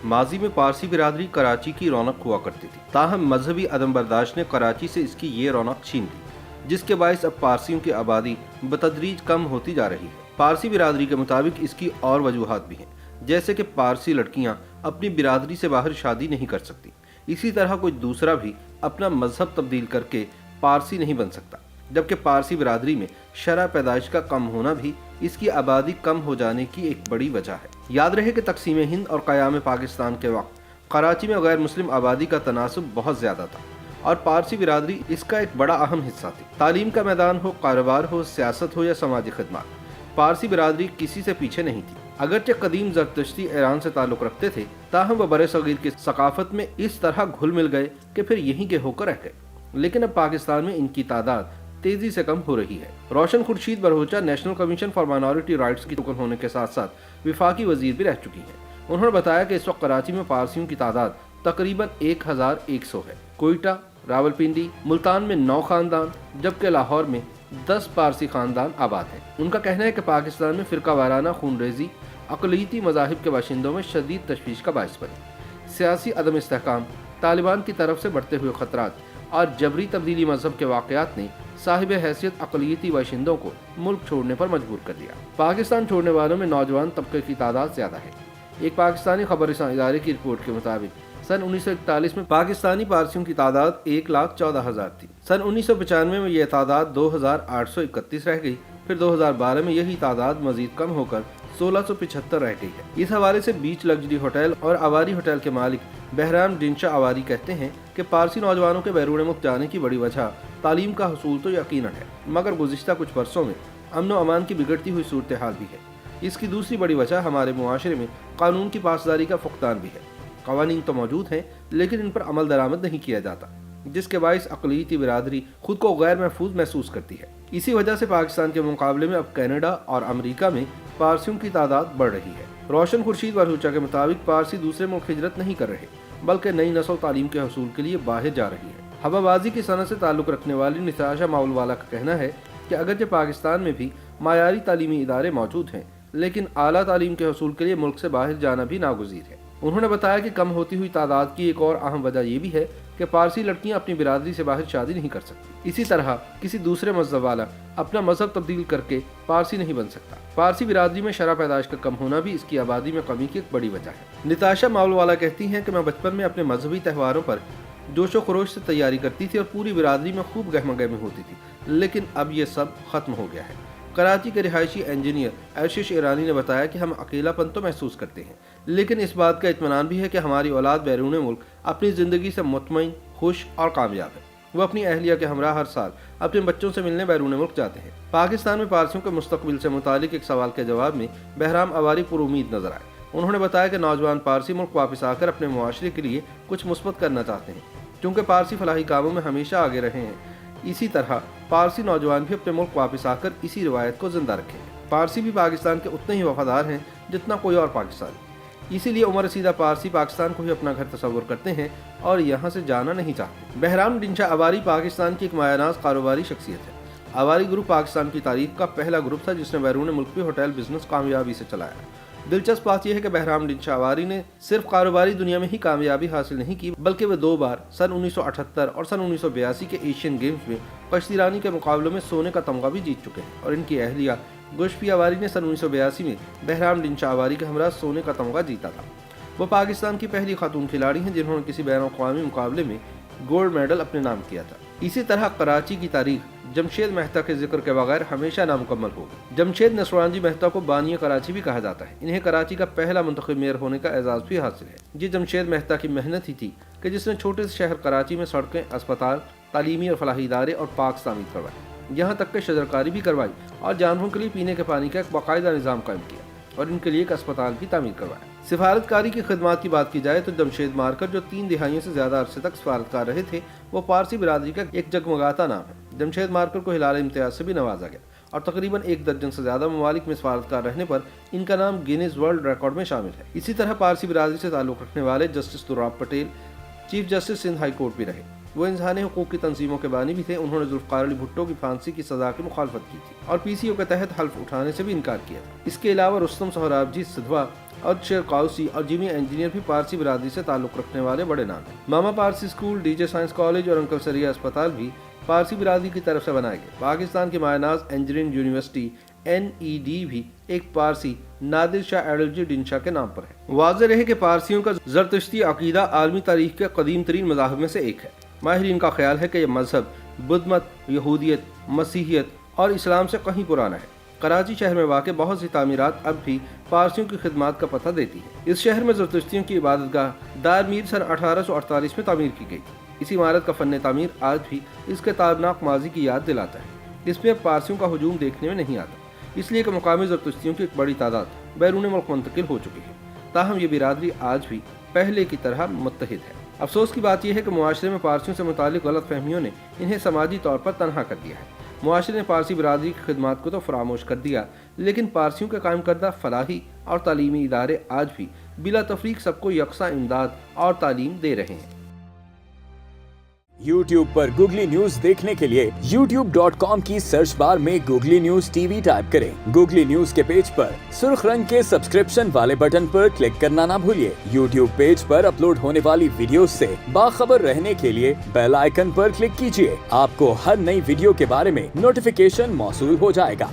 माजी में पारसी बिरादरी कराची की रौनक हुआ करती थी, ताहम मजहबी अदम बर्दाश्त ने कराची से इसकी ये रौनक छीन ली, जिसके बायस अब पारसियों की आबादी बतदरीज कम होती जा रही है। पारसी बिरादरी के मुताबिक इसकी और वजूहात भी हैं, जैसे कि पारसी लड़कियां अपनी बिरादरी से बाहर शादी नहीं कर सकती। इसी तरह कोई दूसरा भी अपना मजहब तब्दील करके पारसी नहीं बन सकता, जबकि पारसी बिरादरी में शरह पैदाइश का कम होना भी इसकी आबादी कम हो जाने की एक बड़ी वजह है। याद रहे कि तकसीम हिंद और क़याम पाकिस्तान के वक्त कराची में गैर मुस्लिम आबादी का तनासुब बहुत ज़्यादा था और पारसी बिरादरी इसका एक बड़ा अहम हिस्सा थी। तालीम का मैदान हो, कारोबार हो, सियासत हो या समाजी खदमात, पारसी बिरादरी किसी से पीछे नहीं थी। अगरचे कदीम ज़रतुश्ती ईरान से ताल्लुक़ रखते थे, ताहम वह बरे सगीर की सकाफत में इस तरह घुल मिल गए कि फिर यहीं के होकर रह गए। लेकिन अब पाकिस्तान में इनकी तादाद तेजी से कम हो रही है। Roshan Khurshid Bharucha national commission for minority rights की रुकन होने के साथ साथ विफाकी वजीर भी रह चुकी हैं। उन्होंने बताया कि इस वक्त कराची में पारसियों की तादाद तकरीबन 1100 है। कोयटा, रावलपिंडी, मुल्तान में 9 खानदान, जबकि लाहौर में 10 पारसी खानदान आबाद हैं। उनका कहना है कि पाकिस्तान में फिरका वाराना खूनरेजी अक़लियती मज़ाहिब के बाशिंदों में शदीद तशवीश का बायस बनी। सियासी अदम इस्तेहकाम, तालिबान की तरफ से बढ़ते हुए खतरात और जबरी तब्दीली मजहब के वाक़यात ने साहिब हैसियत अक़लियती बाशिंदों को मुल्क छोड़ने पर मजबूर कर दिया। पाकिस्तान छोड़ने वालों में नौजवान तबके की तादाद ज़्यादा है। एक पाकिस्तानी खबरसां इदारे की रिपोर्ट के मुताबिक सन 1941 में पाकिस्तानी पारसियों की तादाद 1,14,000 थी। सन 1995 में यह तादाद 2,831 रह गई। फिर 2012 में यही तादाद मजीद कम होकर 1,675 रह गई है। इस हवाले से बीच लग्जरी होटल और आवारी होटल के मालिक बहराम डिंशा आवारी कहते हैं कि पारसी नौजवानों के बैरून मुल्क जाने की बड़ी वजह तालीम का हसूल तो यकीनन है, मगर गुज़िश्ता कुछ बरसों में अमन व अमान की बिगड़ती हुई सूरत हाल भी है। इसकी दूसरी बड़ी वजह हमारे मुआशरे में कानून की पासदारी का फुकदान भी है। कवानीन तो मौजूद हैं, लेकिन इन पर अमल दरामद नहीं किया जाता, जिसके बायस अक़लियती बिरादरी खुद को गैर महफूज महसूस करती है। इसी वजह से पाकिस्तान के मुकाबले में अब कनाडा और अमेरिका में पारसियों की तादाद बढ़ रही है। रोशन खुर्शीद बरहोचा के मुताबिक पारसी दूसरे मुल्क हिजरत नहीं कर रहे, बल्कि नई नस्ल तालीम के हसूल के लिए बाहर जा रही है। हवाबाजी की सनत से ताल्लुक़ रखने वाली निताशा माउलवाला का कहना है कि अगरचे पाकिस्तान में भी मायारी तालीमी इदारे मौजूद हैं, लेकिन आला तालीम के हसूल के लिए मुल्क से बाहर जाना भी नागुज़ीर है। उन्होंने बताया कि कम होती हुई तादाद की एक और अहम वजह यह भी है कि पारसी लड़कियां अपनी बिरादरी से बाहर शादी नहीं कर सकती। इसी तरह किसी दूसरे मजहब वाला अपना मजहब तब्दील करके पारसी नहीं बन सकता। पारसी बिरादरी में शरह पैदाइश का कम होना भी इसकी आबादी में कमी की एक बड़ी वजह है। निताशा माउलवाला कहती हैं कि मैं बचपन में अपने मजहबी त्योहारों पर जोशो खरोश से तैयारी करती थी और पूरी बिरादरी में खूब गहमा गहमी होती थी, लेकिन अब ये सब खत्म हो गया है। कराची के रिहायशी इंजीनियर आशीष ईरानी ने बताया कि हम अकेलापन तो महसूस करते हैं, लेकिन इस बात का इत्मीनान भी है कि हमारी औलाद बैरून मुल्क अपनी ज़िंदगी से मुतमईन, खुश और कामयाब है। वो अपनी अहलिया के हमरा हर साल अपने बच्चों से मिलने बैरून मुल्क जाते हैं। पाकिस्तान में पारसियों के मुस्तकबिल से मुतालिक एक सवाल के जवाब में बहराम आवारी पुरुमीद नजर आए। उन्होंने बताया कि नौजवान पारसी मुल्क वापस आकर अपने मुआशरे के लिए कुछ मुस्बत करना चाहते हैं, क्योंकि पारसी फलाही कामों में हमेशा आगे रहे हैं। इसी तरह पारसी नौजवान भी अपने मुल्क वापस आकर इसी रिवायत को जिंदा रखें। पारसी भी पाकिस्तान के उतने ही वफादार हैं जितना कोई और पाकिस्तानी। इसीलिए उमर रसीदा पारसी पाकिस्तान को ही अपना घर तस्वुर करते हैं और यहाँ से जाना नहीं चाहते। बहराम डिंशा आवारी पाकिस्तान की एक मायानाज कारोबारी शख्सियत है। आवारी ग्रुप पाकिस्तान की तारीख का पहला ग्रुप था जिसने बैरून मुल्क भी होटल बिजनेस कामयाबी से चलाया। दिलचस्प बात यह है कि बहराम डिंशा आवारी ने सिर्फ कारोबारी दुनिया में ही कामयाबी हासिल नहीं की, बल्कि वे 2 बार सन 1978 और सन 1982 के एशियन गेम्स में कश्तीरानी के मुकाबलों में सोने का तमगा भी जीत चुके हैं। और इनकी अहलिया गुशफी आवारी ने सन 1982 में बहराम डिंशा आवारी के हमरा सोने का तमगा जीता था। वो पाकिस्तान की पहली खातून खिलाड़ी हैं जिन्होंने किसी बैन अवी मुकाबले में गोल्ड मेडल अपने नाम किया था। इसी तरह कराची की तारीख जमशेद मेहता के जिक्र के बगैर हमेशा नामुकम्मल होगी। जमशेद नसरानजी मेहता को बानिया कराची भी कहा जाता है। इन्हें कराची का पहला मुंतखब मेयर होने का एजाज़ भी हासिल है। ये जमशेद मेहता की मेहनत ही थी कि जिसने छोटे से शहर कराची में सड़कें, अस्पताल, तालीमी और फलाही इदारे और पार्क तामीर करवाए, यहाँ तक कि शजरकारी भी करवाई और जानवरों के लिए पीने के पानी का एक बाकायदा निज़ाम कायम किया और इनके लिए एक अस्पताल भी तामीर करवाया। सिफारतकारी की खिदमात की बात की जाए तो जमशेद मारकर जो 3 दिहाइयों से ज़्यादा अरसे तक सिफारतकार रहे थे, वो पारसी बिरादरी का एक जगमगाता नाम है। जमशेद मारकर को हिलाल इम्तियाज से भी नवाजा गया और तकरीबन 1 दर्जन से ज़्यादा ममालिक में सिफारतकार रहने पर इनका नाम गिनीज वर्ल्ड रिकॉर्ड में शामिल है। इसी तरह पारसी बिरादरी से ताल्लुक़ रखने वाले justice Durab Patel chief justice Sindh high court भी रहे। वो इंसानी हुकूक की तंजीमों के बानी भी थे। उन्होंने जुल्फ़िकार अली भुट्टो की फांसी की सज़ा की मुखालफत की थी और PCO के तहत हल्फ उठाने से भी इनकार किया था। इसके अलावा रुस्तम सोहराबजी सिधवा और शेर काउसी और जिमी इंजीनियर भी पारसी बिरादरी से ताल्लुक़ रखने वाले बड़े नाम हैं। Mama Parsi school, DJ science college और अंकल सरिया अस्पताल भी पारसी बिरादरी की तरफ से बनाए गए। पाकिस्तान की मायनाज इंजीनियरिंग यूनिवर्सिटी NED भी एक पारसी नादिर शाह एडलजी डिनशा के नाम पर है। वाज़ेह रहे कि पारसियों का ज़रतुश्ती अक़ीदा आलमी तारीख़ के कदीम तरीन मज़ाहिब में से एक है। माहिरीन का ख्याल है कि यह मजहब बुद्ध मत, यहूदियत, मसीहियत और इस्लाम से कहीं पुराना है। कराची शहर में वाक़ बहुत सी तामीरात अब भी पारसियों की खिदमात का पता देती है। इस शहर में ज़रतुश्तियों की इबादतगाह दार मीर सन 1848 में तामीर की गई थी। इस इमारत का फ़न तामीर आज भी इसके ताबनाक माजी की याद दिलाता है। इसमें अब पारसियों का हुजूम देखने में नहीं आता, इसलिए कि मुकामी ज़रतुश्तियों की एक बड़ी तादाद बैरून मुल्क मुंतकिल हो चुकी है। ताहम ये बिरादरी आज भी पहले की तरह मुत्तहिद है। अफसोस की बात यह है कि मुआशरे में पारसियों से मुतालिक गलत फहमियों ने इन्हें समाजी तौर पर तनहा कर दिया है। मुआशरे ने पारसी बिरादरी की खिदमात को तो फरामोश कर दिया, लेकिन पारसियों के कायम करदा फलाही और तालीमी इदारे आज भी बिला तफरीक सबको यकसा इमदाद और तालीम दे रहे हैं। YouTube पर गूगली न्यूज देखने के लिए youtube.com की सर्च बार में गूगली न्यूज TV टाइप करें। गूगली न्यूज के पेज पर सुर्ख रंग के सब्सक्रिप्शन वाले बटन पर क्लिक करना ना भूलिए। YouTube पेज पर अपलोड होने वाली वीडियोस से बाखबर रहने के लिए बेल आइकन पर क्लिक कीजिए। आपको हर नई वीडियो के बारे में नोटिफिकेशन मौसूल हो जाएगा।